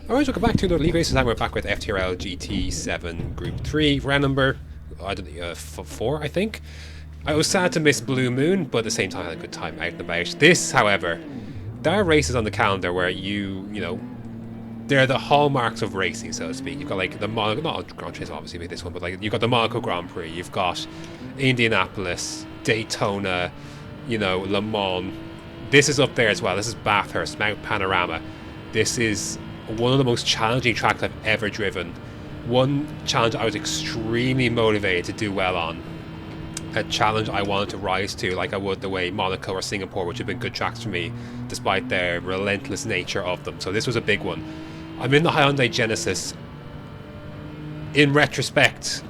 Alright, welcome back to another league race. This time we're back with FTRL GT7 Group 3, round number, I don't know, 4, I think. I was sad to miss Blue Moon, but at the same time I had a good time out and about. This, however, there are races on the calendar where you know, they're the hallmarks of racing, so to speak. You've got like the Monaco, not Grand Prix obviously with this one, but like you've got the Monaco Grand Prix, you've got Indianapolis, Daytona, you know, Le Mans. This is up there as well. This is Bathurst, Mount Panorama. This is one of the most challenging tracks I've ever driven. One challenge I was extremely motivated to do well on. A challenge I wanted to rise to, like I would the way Monaco or Singapore, which have been good tracks for me, despite their relentless nature of them. So this was a big one. I'm in the Hyundai Genesis. In retrospect,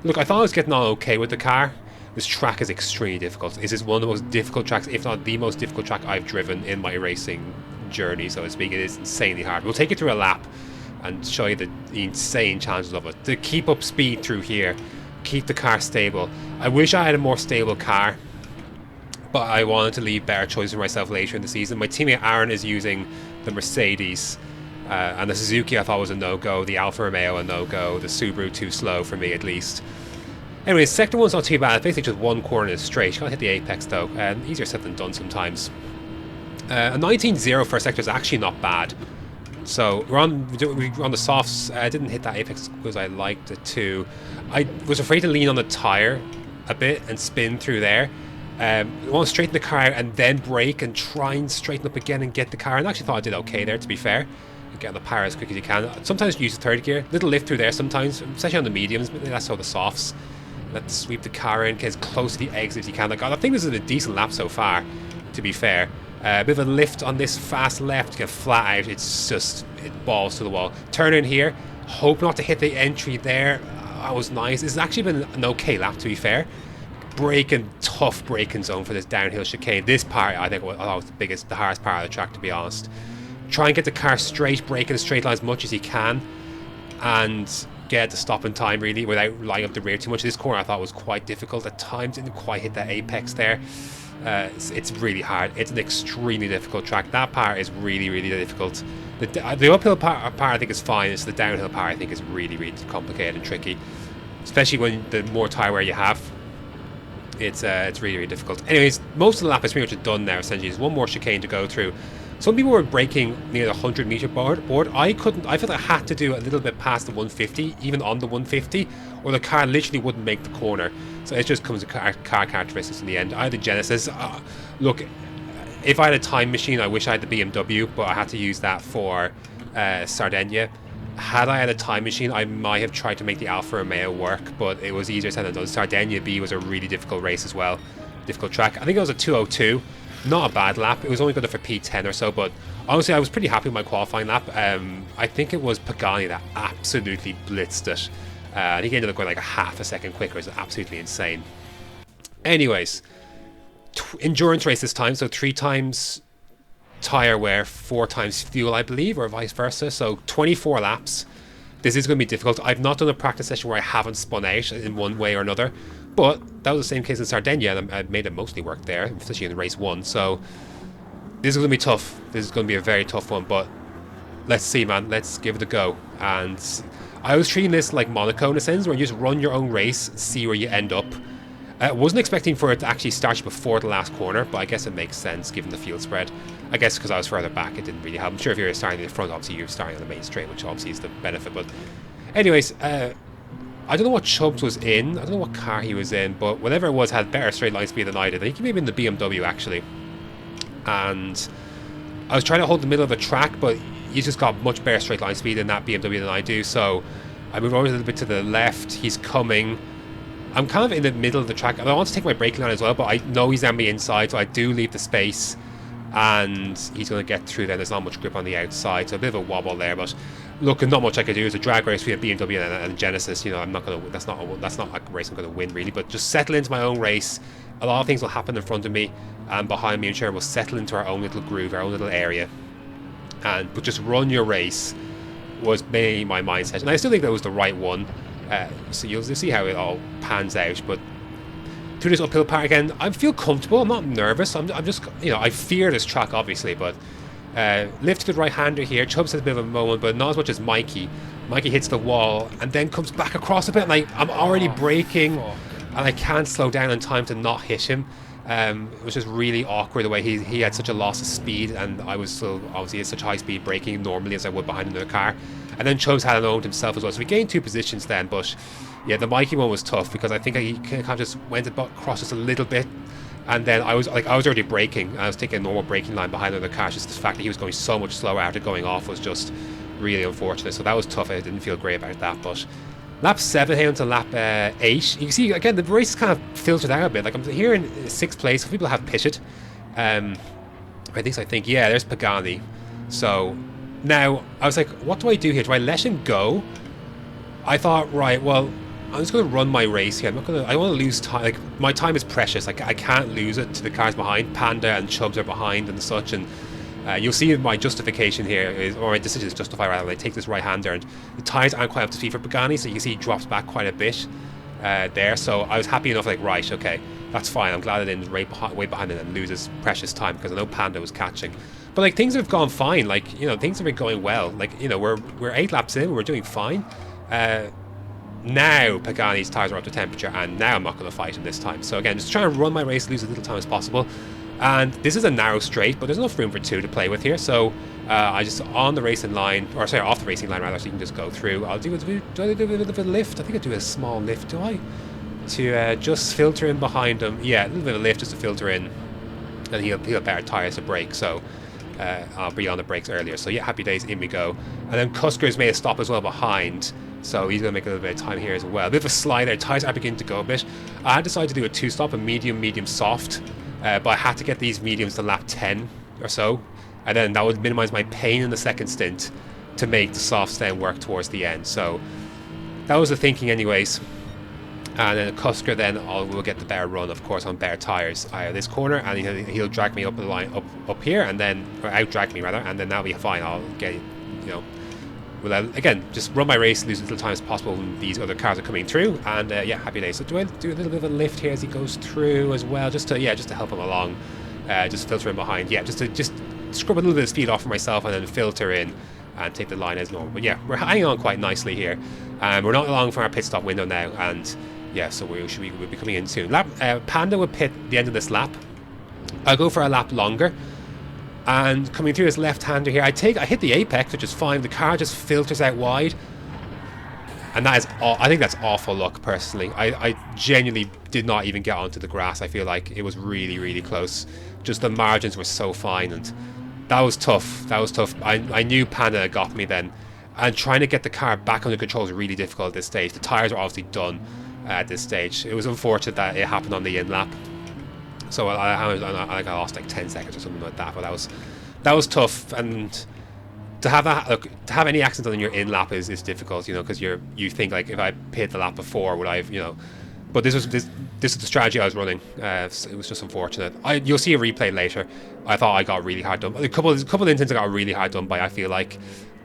look, I thought I was getting on okay with the car. This track is extremely difficult. This is one of the most difficult tracks, if not the most difficult track I've driven in my racing journey, so to speak. It is insanely hard. We'll take you through a lap and show you the insane challenges of it. To keep up speed through here, keep the car stable. I wish I had a more stable car, but I wanted to leave better choices for myself later in the season. My teammate Aaron is using the Mercedes, and the Suzuki I thought was a no-go, the Alfa Romeo a no-go, the Subaru too slow for me at least. Anyway, sector one's not too bad. It's basically just one corner in a straight. You gotta hit the apex though, and easier said than done sometimes. A 19.0 for a sector is actually not bad. So we're on the softs. I didn't hit that apex because I liked it too. I was afraid to lean on the tyre a bit and spin through there. I want to straighten the car out and then brake and try and straighten up again and get the car. And I actually thought I did okay there, to be fair. Get on the power as quick as you can. Sometimes use the third gear. Little lift through there sometimes, especially on the mediums, but that's all the softs. Let's sweep the car in, get as close to the exit as you can. Like, I think this is a decent lap so far, to be fair. A bit of a lift on this fast left, get flat out, it's just, it balls to the wall. Turn in here, hope not to hit the entry there. That was nice. This has actually been an okay lap, to be fair. Braking, tough braking zone for this downhill chicane. This part, I think, was the hardest part of the track, to be honest. Try and get the car straight, brake in a straight line as much as you can, and get the stop in time, really, without lining up the rear too much. This corner I thought was quite difficult at times, didn't quite hit that apex there. It's really hard. It's an extremely difficult track. That part is really, really difficult. The uphill part I think is fine. It's the downhill part I think is really, really complicated and tricky, especially when the more tyre wear you have. It's really, really difficult. Anyways, most of the lap is pretty much done now. Essentially, there's one more chicane to go through. Some people were braking near the 100-meter board. I couldn't. I felt I had to do a little bit past the 150, even on the 150, or the car literally wouldn't make the corner. So it just comes to car characteristics in the end. I had the Genesis. Look, if I had a time machine, I wish I had the BMW, but I had to use that for Sardinia. Had I had a time machine, I might have tried to make the Alfa Romeo work, but it was easier said than done. Sardinia B was a really difficult race as well. Difficult track. I think it was a 202. Not a bad lap. It was only good for P10 or so, but honestly I was pretty happy with my qualifying lap. I think it was Pagani that absolutely blitzed it. I think he ended up going like a half a second quicker. It's absolutely insane. Anyways, endurance race this time, so 3 times tyre wear, 4 times fuel, I believe, or vice versa. So 24 laps. This is going to be difficult. I've not done a practice session where I haven't spun out in one way or another, but that was the same case in Sardinia, and I made it mostly work there, especially in race 1. So this is going to be tough. This is going to be a very tough one, but let's see, man. Let's give it a go. And I was treating this like Monaco in a sense, where you just run your own race, see where you end up. I wasn't expecting for it to actually start before the last corner, but I guess it makes sense given the field spread. I guess because I was further back, it didn't really help. I'm sure if you're starting in the front, obviously you're starting on the main straight, which obviously is the benefit. But anyways, I don't know what Chubbs was in. I don't know what car he was in, but whatever it was had better straight line speed than I did. I think he may have been the BMW, actually. And I was trying to hold the middle of the track, but he's just got much better straight line speed in that BMW than I do. So I moved over a little bit to the left. He's coming. I'm kind of in the middle of the track, and I want to take my braking line as well, but I know he's on the inside, so I do leave the space, and he's going to get through there. There's not much grip on the outside, so a bit of a wobble there, but look, not much I could do. It's a drag race with a BMW and a Genesis. You know, I'm not going to. That's not a race I'm going to win, really, but just settle into my own race. A lot of things will happen in front of me and behind me, and sure, we'll settle into our own little groove, our own little area, but just run your race was mainly my mindset, and I still think that was the right one. So you'll see how it all pans out, but through this uphill part again, I feel comfortable. I'm not nervous. I'm just, you know, I fear this track obviously, but Lift to the right-hander here. Chubbs has a bit of a moment, but not as much as Mikey. Mikey hits the wall and then comes back across a bit. Like, I'm already braking, and I can't slow down in time to not hit him. It was just really awkward the way he had such a loss of speed, and I was still obviously at such high speed braking normally as I would behind another car. And then Chubbs had an owned himself as well, so we gained 2 positions then. But yeah, the Mikey one was tough because I think he kind of just went across just a little bit. And then I was already braking. I was taking a normal braking line behind another car. Just the fact that he was going so much slower after going off was just really unfortunate. So that was tough. I didn't feel great about that. But lap 7 here into lap 8. You can see again the race is kind of filtered out a bit. Like I'm here in 6th place. So people have pitted. I think yeah, there's Pagani. So now I was like, what do I do here? Do I let him go? I thought, right, well, I'm just going to run my race here. I don't want to lose time. Like, my time is precious. Like, I can't lose it to the cars behind. Panda and Chubbs are behind and such. And you'll see my justification here, or my decision is justified rather. I take this right-hander, and the tyres aren't quite up to speed for Pagani, so you can see he drops back quite a bit there. So I was happy enough, like, right, okay, that's fine. I'm glad I didn't way behind it and lose his precious time, because I know Panda was catching. But, like, things have gone fine. Like, you know, things have been going well. Like, you know, we're 8 laps in, we're doing fine. Now Pagani's tyres are up to temperature, and now I'm not going to fight him this time. So again, just trying to run my race, lose as little time as possible. And this is a narrow straight, but there's enough room for 2 to play with here. So I just on the racing line, or sorry, off the racing line rather, so you can just go through. Do I do a little bit of a lift? I think I do a small lift, do I? To just filter in behind him. Yeah, a little bit of a lift just to filter in, and he'll have better tyres to brake. So I'll be on the brakes earlier. So yeah, happy days, in we go. And then Cusker's made a stop as well behind. So he's going to make a little bit of time here as well. A bit of a slide there. Tyres are beginning to go a bit. I decided to do a 2-stop, a medium, soft. But I had to get these mediums to lap 10 or so. And then that would minimize my pain in the second stint to make the softs then work towards the end. So that was the thinking anyways. And then Cusker then will get the better run, of course, on better tyres. This corner, and he'll drag me up the line, up here, and then, or out drag me rather, and then that'll be fine. I'll get, you know, well, again, just run my race, lose as little time as possible when these other cars are coming through, and yeah, happy days. So do I do a little bit of a lift here as he goes through as well, just to help him along, just filter in behind, yeah, just scrub a little bit of speed off for myself, and then filter in and take the line as normal. But yeah, we're hanging on quite nicely here. We're not long from our pit stop window now, and yeah, so we'll be coming in soon. Panda will pit the end of this lap. I'll go for a lap longer. And coming through his left-hander here, I hit the apex, which is fine. The car just filters out wide, and that is I think that's awful luck personally. I genuinely did not even get onto the grass. I feel like it was really close. Just the margins were so fine, and that was tough. I knew Panda got me then, and trying to get the car back under control is really difficult at this stage. The tyres are obviously done at this stage. It was unfortunate that it happened on the in lap. So I lost like 10 seconds or something like that, but that was tough. And to have that, to have any accident on your in lap is difficult, you know, because you think like, if I paid the lap before, would I have, you know? But this is the strategy I was running. It was just unfortunate. You'll see a replay later. I thought I got really hard done. A couple of incidents I got really hard done by. I feel like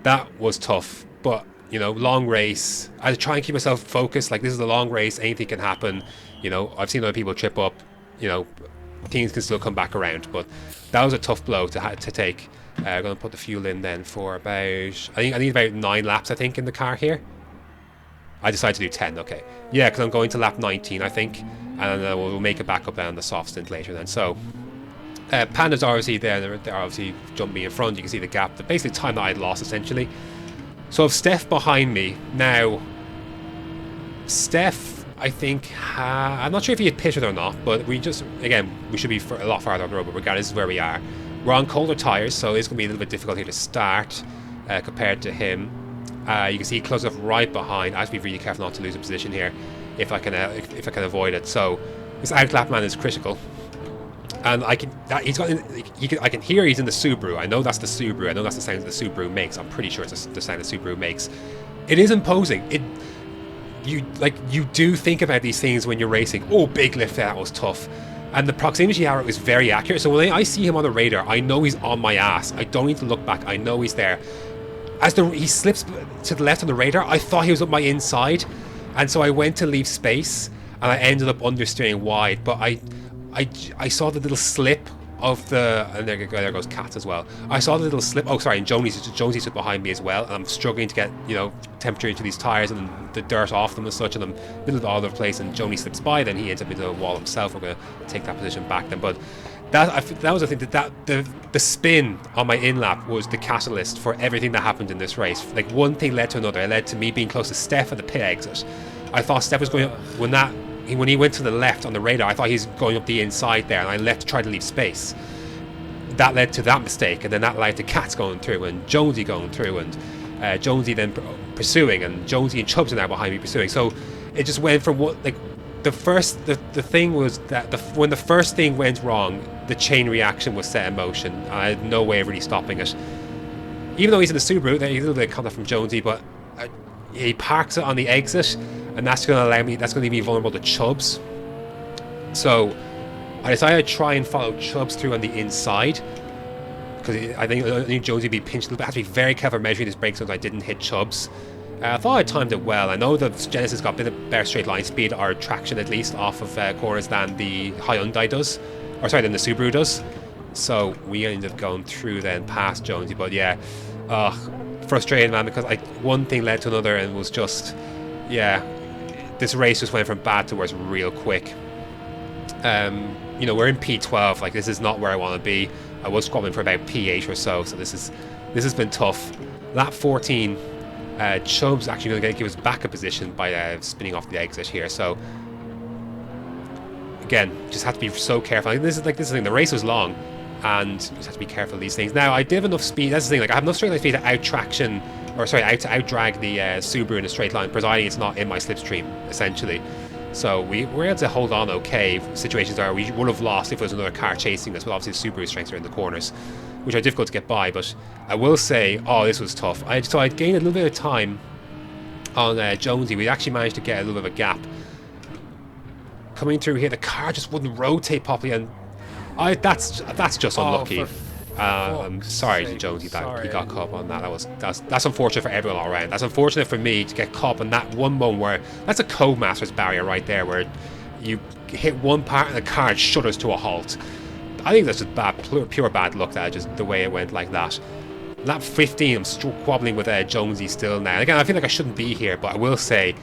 that was tough, but you know, long race. I try and keep myself focused. Like, this is a long race. Anything can happen. You know, I've seen other people trip up. You know, things can still come back around, but that was a tough blow to take. I'm going to put the fuel in then for about, I need about 9 laps, I think, in the car here. I decided to do 10, okay. Yeah, because I'm going to lap 19, I think, and then we'll make it back up on the soft stint later then. So, Panda's obviously there, they're obviously jumping in front. You can see the gap, basically time that I'd lost, essentially. So I've Steph behind me. Now, Steph, I think, I'm not sure if he had pitted or not, but we should be a lot farther on the road, but regardless, this is where we are. We're on colder tyres, so it's going to be a little bit difficult here to start compared to him. You can see he closes up right behind. I have to be really careful not to lose a position here if I can avoid it. So this outlap man is critical. And I can hear he's in the Subaru. I know that's the Subaru. I know that's the sound that the Subaru makes. I'm pretty sure it's the sound the Subaru makes. It is imposing. You do think about these things when you're racing. Oh, big lift, that was tough. And the proximity arrow is very accurate. So when I see him on the radar, I know he's on my ass. I don't need to look back. I know he's there. As he slips to the left on the radar, I thought he was up my inside, and so I went to leave space, and I ended up understeering wide. But I saw the little slip of the, and there goes Kat as well. I saw the little slip. Oh, sorry, and Jonesy's stood behind me as well. And I'm struggling to get temperature into these tires and the dirt off them and such, and I'm middle of all over the place. And Joni slips by, then he ends up into the wall himself. We're gonna take that position back then, but. That was the thing, that the spin on my in-lap was the catalyst for everything that happened in this race. Like, one thing led to another. It led to me being close to Steph at the pit exit. I thought Steph was going up, when he went to the left on the radar, I thought he was going up the inside there, and I left to try to leave space. That led to that mistake, and then that led to Kat's going through and Jonesy going through, and Jonesy then pursuing, and Jonesy and Chubbs are now behind me pursuing. So it just went from what, like, the thing was that when the first thing went wrong, the chain reaction was set in motion. I had no way of really stopping it. Even though he's in the Subaru, there's a little bit of contact from Jonesy, but he parks it on the exit, and that's going to leave me vulnerable to Chubbs. So I decided to try and follow Chubbs through on the inside, because I think Jonesy would be pinched a little bit. I have to be very careful measuring his brakes so that I didn't hit Chubbs. I thought I timed it well. I know the Genesis got a bit of better straight line speed, or traction at least, off of corners than the Hyundai does. Or sorry, than the Subaru does. So we ended up going through then past Jonesy. But yeah, frustrating, man, because one thing led to another, and it was just, yeah, this race just went from bad to worse real quick. We're in P12. Like, this is not where I want to be. I was squabbling for about P8 or so. So this has been tough. Lap 14. Chubb's actually going to give us back a position by spinning off the exit here. So again, just have to be so careful. This is the thing. The race was long, and you just have to be careful of these things. Now, I did have enough speed. That's the thing. Like, I have enough straight line speed to outdrag the Subaru in a straight line, providing it's not in my slipstream, essentially. So we were able to hold on okay. Situations where we would have lost if there was another car chasing us, but obviously the Subaru strengths are in the corners, which are difficult to get by. But I will say, this was tough. So I'd gained a little bit of time on Jonesy. We actually managed to get a little bit of a gap. Coming through here, the car just wouldn't rotate properly, and that's just unlucky. I'm sorry to Jonesy that he got caught up on that. That's unfortunate for everyone all around. That's unfortunate for me to get caught up on that one moment where that's a Codemasters barrier right there, where you hit one part and the car shudders to a halt. I think that's just pure bad luck, that just the way it went like that. Lap 15, I'm squabbling with Jonesy still now. Again, I feel like I shouldn't be here, but I will say,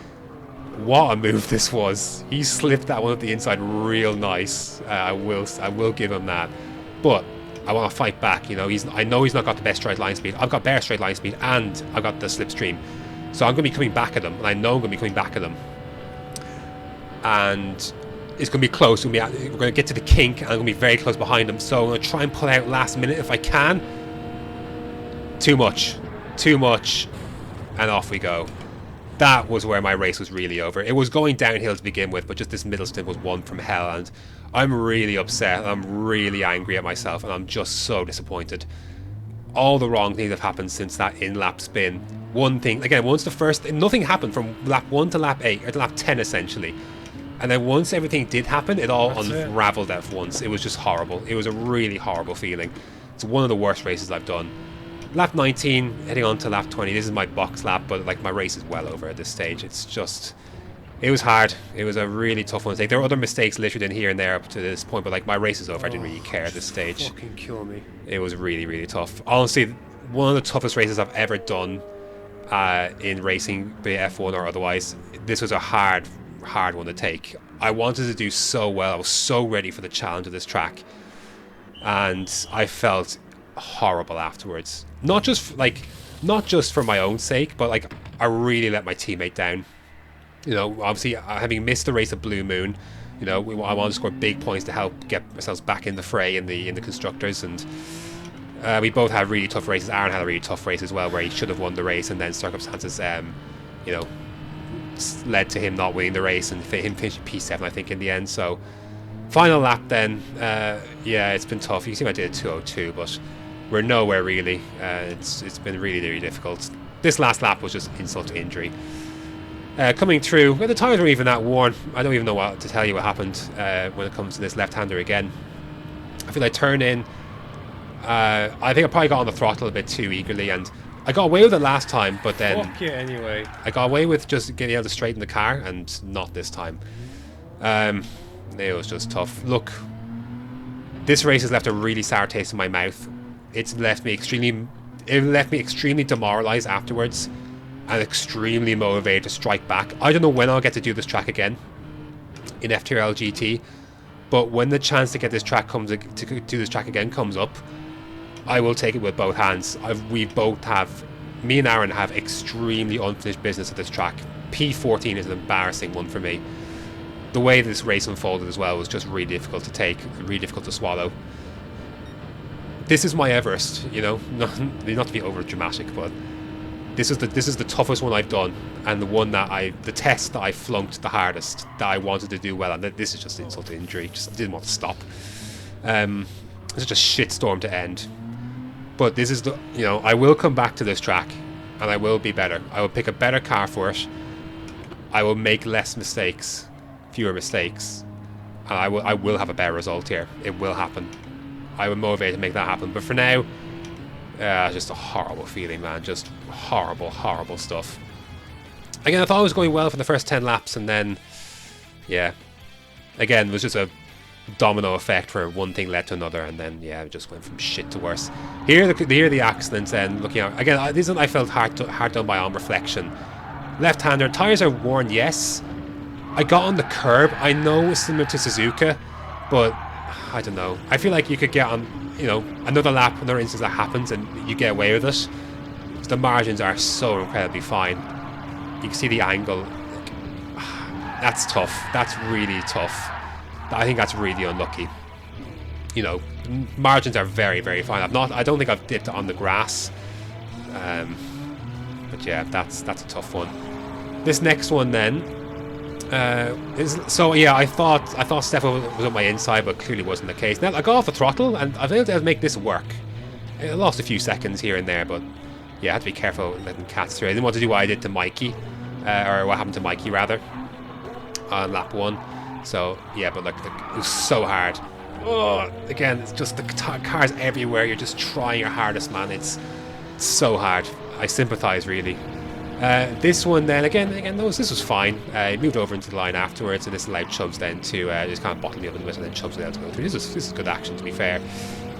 what a move this was. He slipped that one up the inside real nice. I will give him that. But I want to fight back. I know he's not got the best straight line speed. I've got better straight line speed, and I've got the slipstream. So I'm going to be coming back at him, and I know I'm going to be coming back at him. And it's going to be close. We're going to get to the kink, and I'm going to be very close behind him. So I'm going to try and pull out last minute if I can. Too much, and off we go. That was where my race was really over. It was going downhill to begin with, but just this middle stint was one from hell, and I'm really upset. I'm really angry at myself, and I'm just so disappointed. All the wrong things have happened since that in-lap spin. One thing, again, nothing happened from lap 1 to lap 8, or to lap 10 essentially. And then once everything did happen, it all unraveled at once. It was just horrible. It was a really horrible feeling. It's one of the worst races I've done. Lap 19, heading on to lap 20. This is my box lap, but like, my race is well over at this stage. It was hard. It was a really tough one to take. There were other mistakes littered in here and there up to this point, but like, my race is over. I didn't really care at this stage. Fucking kill me. It was really, really tough. Honestly, one of the toughest races I've ever done in racing, be it F1 or otherwise. This was a hard one to take. I wanted to do so well. I was so ready for the challenge of this track, and I felt horrible afterwards. Not just for my own sake, but like, I really let my teammate down. Obviously, having missed the race at Blue Moon, I wanted to score big points to help get ourselves back in the fray in the constructors, and we both had really tough races. Aaron had a really tough race as well, where he should have won the race, and then circumstances led to him not winning the race, and him finishing P7, I think, in the end. So final lap then, it's been tough. You can see I did a 2:02, but we're nowhere really. It's been really, really difficult. This last lap was just insult to injury. Coming through, the tires weren't even that worn. I don't even know what to tell you what happened when it comes to this left-hander again. I feel like turn in. I think I probably got on the throttle a bit too eagerly, and I got away with it last time, but then fuck yeah, anyway. I got away with just getting able to straighten the car, and not this time. It was just tough. Look, This race has left a really sour taste in my mouth. It left me extremely demoralized afterwards, and extremely motivated to strike back. I don't know when I'll get to do this track again in FTRL GT, but when the chance to get this track comes up, I will take it with both hands. Me and Aaron have extremely unfinished business at this track. P14 is an embarrassing one for me. The way this race unfolded as well was just really difficult to take, really difficult to swallow. This is my Everest, you know, not to be over dramatic, but this is the toughest one I've done, and the test that I flunked the hardest, that I wanted to do well, and this is just insult to injury. Just didn't want to stop. It's such a shitstorm to end. But this is I will come back to this track, and I will be better. I will pick a better car for it. I will make less mistakes, fewer mistakes, and I will have a better result here. It will happen. I will motivate to make that happen. But for now, just a horrible feeling, man. Just horrible, horrible stuff. Again, I thought it was going well for the first 10 laps, and then, yeah, again, it was just a domino effect where one thing led to another, and then, yeah, it just went from shit to worse. Here are the accidents, then, looking out. Again, this one I felt hard done by on reflection. Left-hander, tyres are worn, yes. I got on the curb. I know it's similar to Suzuka, but I don't know. I feel like you could get on, another lap, another instance that happens, and you get away with it. The margins are so incredibly fine. You can see the angle. That's tough. That's really tough. I think that's really unlucky. Margins are very, very fine. I don't think I've dipped on the grass. But yeah, that's a tough one. This next one then. I thought Stefan was on my inside, but clearly wasn't the case. Now I got off the throttle, and I was able to make this work. I lost a few seconds here and there, but yeah, I had to be careful letting cats through. I didn't want to do what I did to Mikey, or what happened to Mikey rather, on lap 1. So yeah, but it was so hard. Oh, again, it's just the cars everywhere. You're just trying your hardest, man. It's so hard. I sympathise really. This one then, again, this was fine. It moved over into the line afterwards, and this allowed Chubbs then to just kind of bottle me up in the middle, and then Chubbs was able to go through. This is good action, to be fair.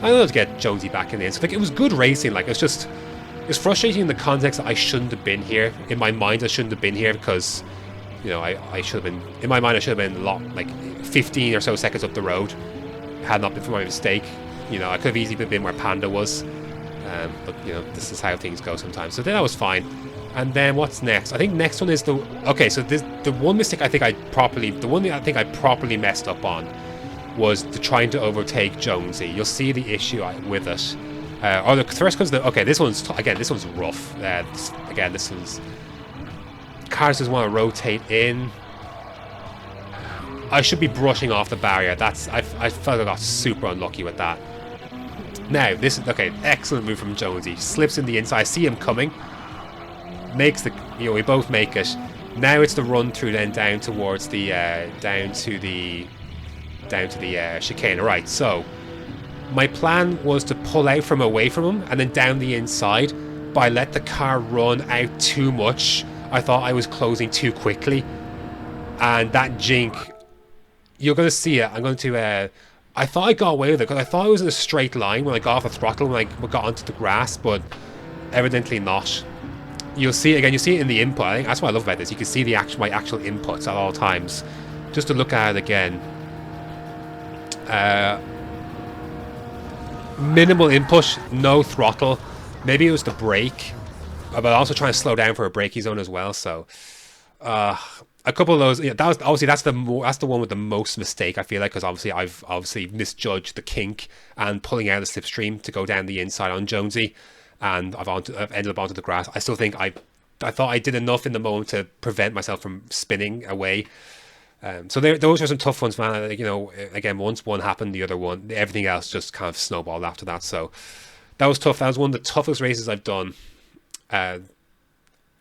I know to get Jonesy back in the end. So it was good racing. It's frustrating in the context that I shouldn't have been here. In my mind, I shouldn't have been here because, I should have been. In my mind, I should have been a lot 15 or so seconds up the road. Had not been for my mistake. I could have easily been where Panda was. But this is how things go sometimes. So then that was fine. And then what's next? I think next one is the one mistake I think I properly messed up on was trying to overtake Jonesy. You'll see the issue with it. First because this one's rough. This one's cars just want to rotate in. I should be brushing off the barrier. I felt I got super unlucky with that. Now this is excellent move from Jonesy. Slips in the inside. I see him coming. Makes we both make it. Now it's the run through then down towards the down to the chicane. Right, so my plan was to pull out from away from him and then down the inside, but I let the car run out too much. I thought I was closing too quickly, and that jink, you're going to see it. I'm going to I thought I got away with it because I thought it was in a straight line when I got off the throttle, when I got onto the grass, but evidently not. You'll see it again. You see it in the input. I think that's what I love about this. You can see my actual inputs at all times. Just to look at it again. Minimal input, no throttle. Maybe it was the brake, but also trying to slow down for a braking zone as well. So, a couple of those. That was obviously that's the one with the most mistake. I feel like because I've misjudged the kink and pulling out the slipstream to go down the inside on Jonesy. And I've ended up onto the grass. I still think I thought I did enough in the moment to prevent myself from spinning away. So those are some tough ones, man. Again, once one happened, the other one, everything else just kind of snowballed after that. So that was tough. That was one of the toughest races I've done.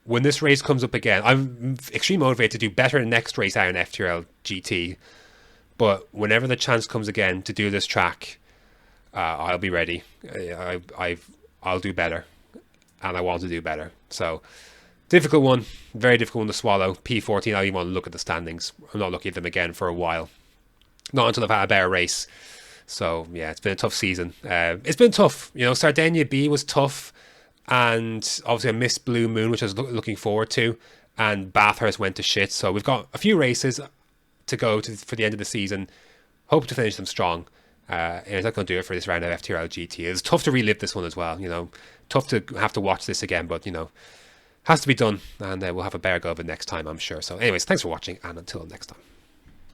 When this race comes up again, I'm extremely motivated to do better in the next race out in FTRL GT. But whenever the chance comes again to do this track, I'll be ready. I'll do better, and I want to do better. So, difficult one, very difficult one to swallow. P14, I don't even want to look at the standings. I'm not looking at them again for a while. Not until I've had a better race. So yeah, it's been a tough season. It's been tough. You know, Sardinia B was tough, and obviously I missed Blue Moon, which I was looking forward to, and Bathurst went to shit. So we've got a few races to go to for the end of the season. Hope to finish them strong. And it's not going to do it for this round of FTRL GT. It's tough to relive this one as well. You know, tough to have to watch this again, but you know, has to be done, and we'll have a better go of it next time, I'm sure. So, anyways, thanks for watching, and until next time.